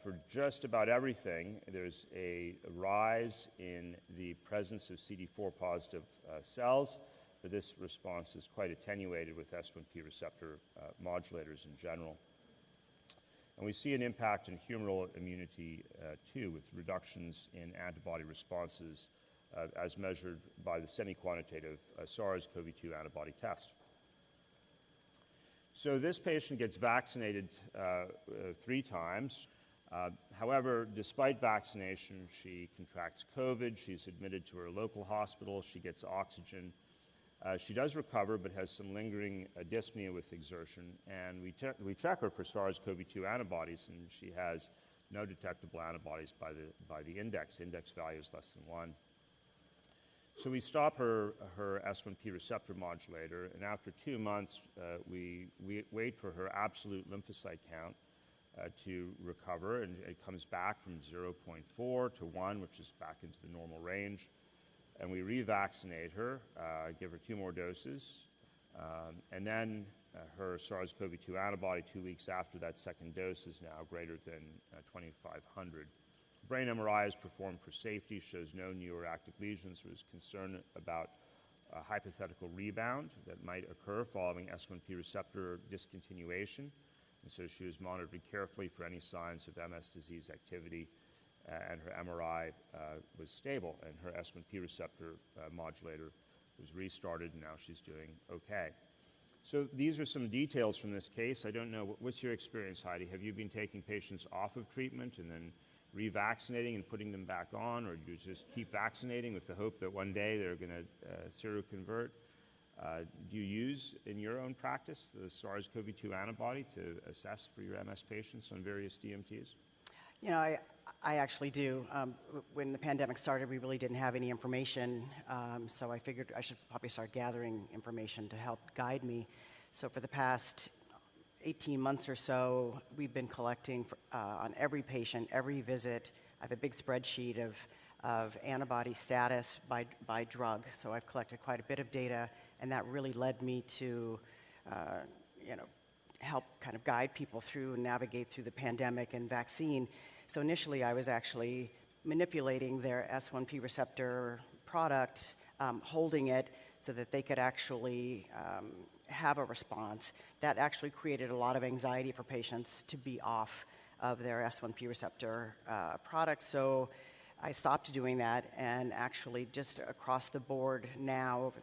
for just about everything, there's a rise in the presence of CD4 positive cells, but this response is quite attenuated with S1P receptor modulators in general. And we see an impact in humoral immunity too, with reductions in antibody responses as measured by the semi-quantitative SARS-CoV-2 antibody test. So this patient gets vaccinated 3 times. However, despite vaccination, she contracts COVID. She's admitted to her local hospital. She gets oxygen. She does recover, but has some lingering dyspnea with exertion. And we check her for SARS-CoV-2 antibodies, and she has no detectable antibodies by the index. Index value is less than 1. So we stop her S1P receptor modulator, and after 2 months, we wait for her absolute lymphocyte count to recover, and it comes back from 0.4 to 1, which is back into the normal range. And we revaccinate her, give her 2 more doses, and then her SARS-CoV-2 antibody 2 weeks after that second dose is now greater than 2,500. Brain MRI is performed for safety, shows no neuroactive lesions. There is concern about a hypothetical rebound that might occur following S1P receptor discontinuation. And so she was monitored carefully for any signs of MS disease activity, and her MRI was stable, and her S1P receptor modulator was restarted, and now she's doing okay. So these are some details from this case. I don't know, what's your experience, Heidi? Have you been taking patients off of treatment and then revaccinating and putting them back on, or do you just keep vaccinating with the hope that one day they're going to seroconvert? Do you use, in your own practice, the SARS-CoV-2 antibody to assess for your MS patients on various DMTs? You know, I actually do. When the pandemic started, we really didn't have any information, so I figured I should probably start gathering information to help guide me. So for the past 18 months or so, we've been collecting on every patient, every visit. I have a big spreadsheet of antibody status by drug. So I've collected quite a bit of data, and that really led me to, help kind of guide people through and navigate through the pandemic and vaccine. So initially, I was actually manipulating their S1P receptor product, holding it so that they could actually have a response. That actually created a lot of anxiety for patients to be off of their S1P receptor product. So I stopped doing that, and actually just across the board now,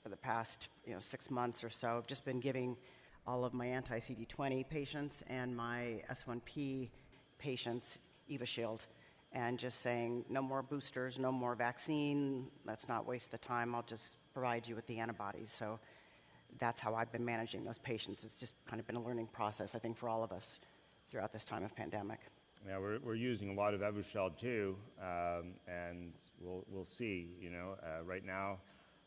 for the past 6 months or so, I've just been giving all of my anti-CD20 patients and my S1P patients EvoShield, and just saying no more boosters, no more vaccine, let's not waste the time, I'll just provide you with the antibodies. So that's how I've been managing those patients. It's just kind of been a learning process, I think, for all of us throughout this time of pandemic. Yeah, we're using a lot of EvoShield too, and we'll see. Right now,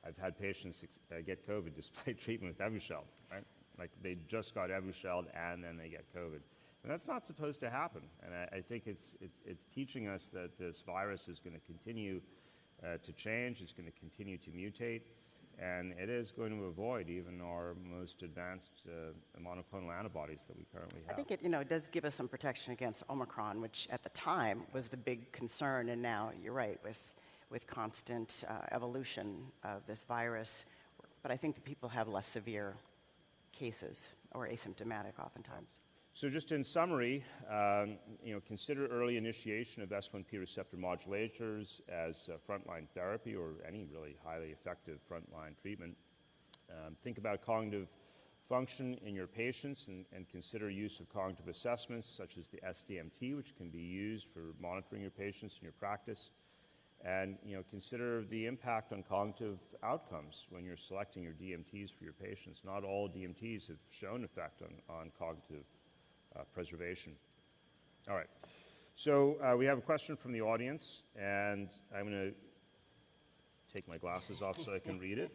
I've had patients get COVID despite treatment with EvoShield, right? Like they just got EvoShield and then they get COVID. And that's not supposed to happen. And I think it's teaching us that this virus is going to continue to change, it's going to continue to mutate, and it is going to avoid even our most advanced monoclonal antibodies that we currently have. I think it does give us some protection against Omicron, which at the time was the big concern, and now you're right, with constant evolution of this virus. But I think that people have less severe cases or asymptomatic oftentimes. So just in summary, consider early initiation of S1P receptor modulators as frontline therapy or any really highly effective frontline treatment. Think about cognitive function in your patients and consider use of cognitive assessments such as the SDMT, which can be used for monitoring your patients in your practice. And consider the impact on cognitive outcomes when you're selecting your DMTs for your patients. Not all DMTs have shown effect on cognitive preservation. All right, so we have a question from the audience, and I'm going to take my glasses off so I can read it.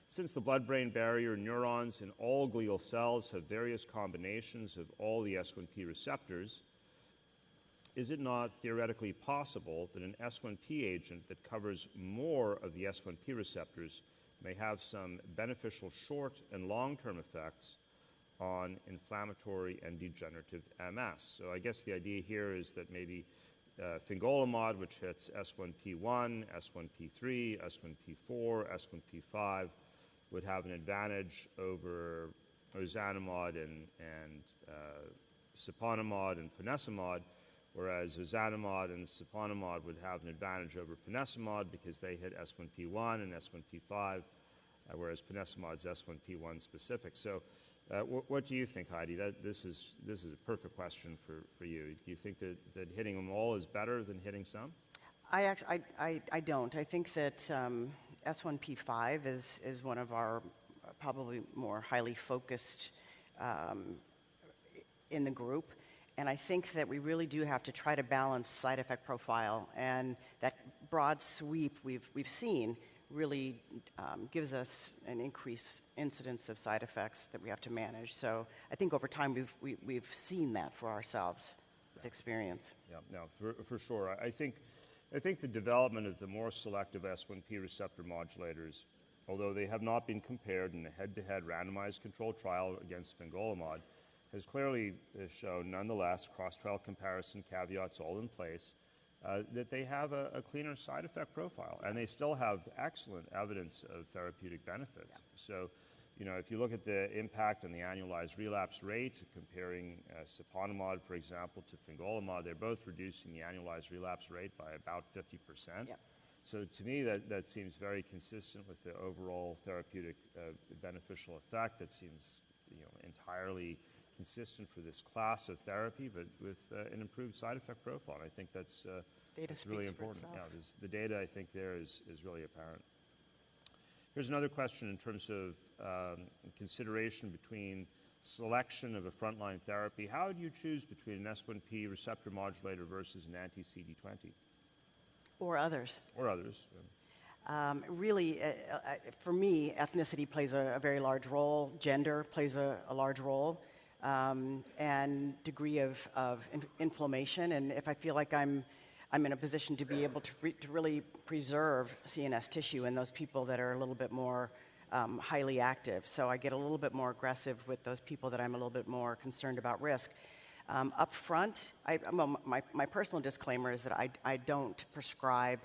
Since the blood-brain barrier, neurons in all glial cells have various combinations of all the S1P receptors, is it not theoretically possible that an S1P agent that covers more of the S1P receptors may have some beneficial short and long-term effects on inflammatory and degenerative MS? So I guess the idea here is that maybe Fingolimod, which hits S1P1, S1P3, S1P4, S1P5, would have an advantage over Ozanimod and Siponimod and Ponesimod, whereas Ozanimod and Siponimod would have an advantage over Ponesimod because they hit S1P1 and S1P5, whereas Ponesimod's S1P1 specific. So what do you think, Heidi? This is a perfect question for you. Do you think that hitting them all is better than hitting some? I don't. I think that S1P5 is one of our probably more highly focused in the group. And I think that we really do have to try to balance side effect profile. And that broad sweep we've seen really gives us an increased incidence of side effects that we have to manage. So I think over time we've seen that for ourselves with experience. Yeah, no, for sure. I think the development of the more selective S1P receptor modulators, although they have not been compared in a head-to-head randomized controlled trial against Fingolimod, has clearly shown, nonetheless, cross-trial comparison caveats all in place, that they have a cleaner side effect profile, and they still have excellent evidence of therapeutic benefit. Yeah. So, you know, if you look at the impact on the annualized relapse rate, comparing Siponimod, for example, to Fingolimod, they're both reducing the annualized relapse rate by about 50%. Yeah. So to me, that seems very consistent with the overall therapeutic beneficial effect. That seems, you know, entirely consistent for this class of therapy, but with an improved side effect profile. And I think that's really important. Yeah, the data, I think, there is really apparent. Here's another question in terms of consideration between selection of a frontline therapy. How do you choose between an S1P receptor modulator versus an anti-CD20? Or others. Or others. Yeah. Really, for me, ethnicity plays a very large role. Gender plays a large role. And degree of inflammation. And if I feel like I'm in a position to be able to really preserve CNS tissue in those people that are a little bit more highly active. So I get a little bit more aggressive with those people that I'm a little bit more concerned about risk. Up front, my personal disclaimer is that I don't prescribe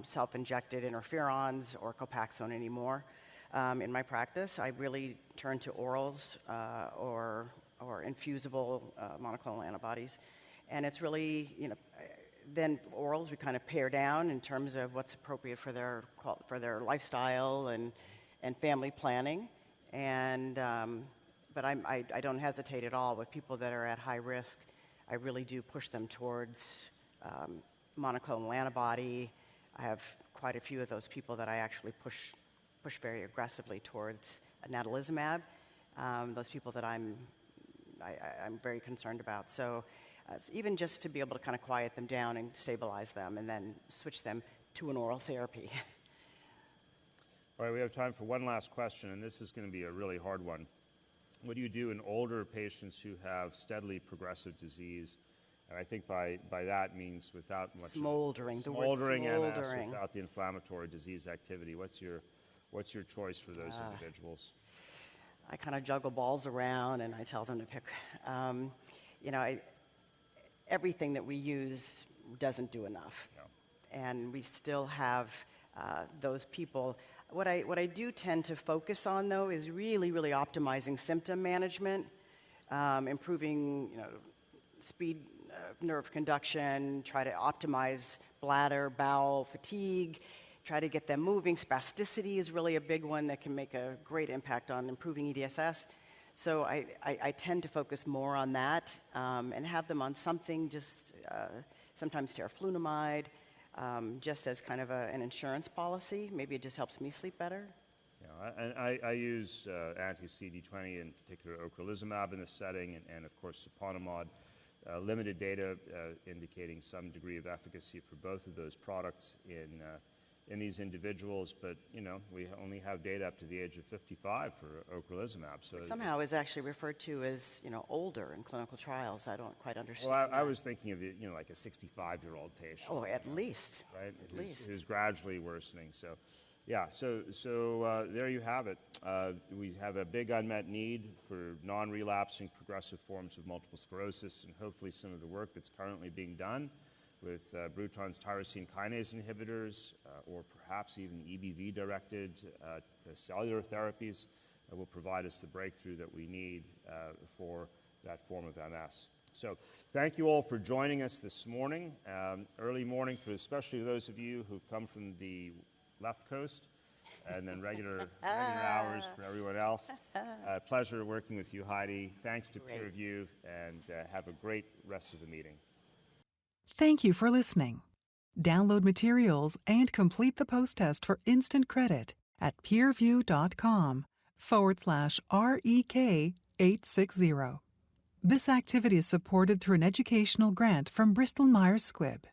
self-injected interferons or Copaxone anymore in my practice. I really turn to orals or infusible monoclonal antibodies. And it's really, you know, then orals we kind of pare down in terms of what's appropriate for their lifestyle and family planning. And but I don't hesitate at all with people that are at high risk. I really do push them towards monoclonal antibody. I have quite a few of those people that I actually push very aggressively towards natalizumab. Those people that I'm very concerned about. So even just to be able to kind of quiet them down and stabilize them and then switch them to an oral therapy. All right, we have time for one last question, and this is going to be a really hard one. What do you do in older patients who have steadily progressive disease? And I think by that means without much smoldering MS, without the inflammatory disease activity. What's your choice for those individuals? I kind of juggle balls around and I tell them to pick. You know, everything that we use doesn't do enough. Yeah. And we still have those people. What I do tend to focus on, though, is really optimizing symptom management, improving, you know, speed, nerve conduction, try to optimize bladder, bowel, fatigue, try to get them moving. Spasticity is really a big one that can make a great impact on improving EDSS. So I tend to focus more on that and have them on something, just sometimes Teriflunomide, just as kind of an insurance policy. Maybe it just helps me sleep better. Yeah, and I use anti-CD20, in particular ocrelizumab in this setting, and of course Siponimod. Limited data indicating some degree of efficacy for both of those products in in these individuals, but we only have data up to the age of 55 for ocrelizumab. So somehow is actually referred to as older in clinical trials. I don't quite understand. Well, I was thinking of it, like a 65-year-old patient. Oh, at least. Right. At least. Who's gradually worsening. So, yeah. So there you have it. We have a big unmet need for non-relapsing progressive forms of multiple sclerosis, and hopefully some of the work that's currently being done with Bruton's tyrosine kinase inhibitors, or perhaps even EBV-directed cellular therapies will provide us the breakthrough that we need for that form of MS. So thank you all for joining us this morning, early morning, for especially those of you who've come from the left coast, and then regular hours for everyone else. Pleasure working with you, Heidi. Thanks to peer review, and have a great rest of the meeting. Thank you for listening. Download materials and complete the post-test for instant credit at peerview.com/REK860. This activity is supported through an educational grant from Bristol Myers Squibb.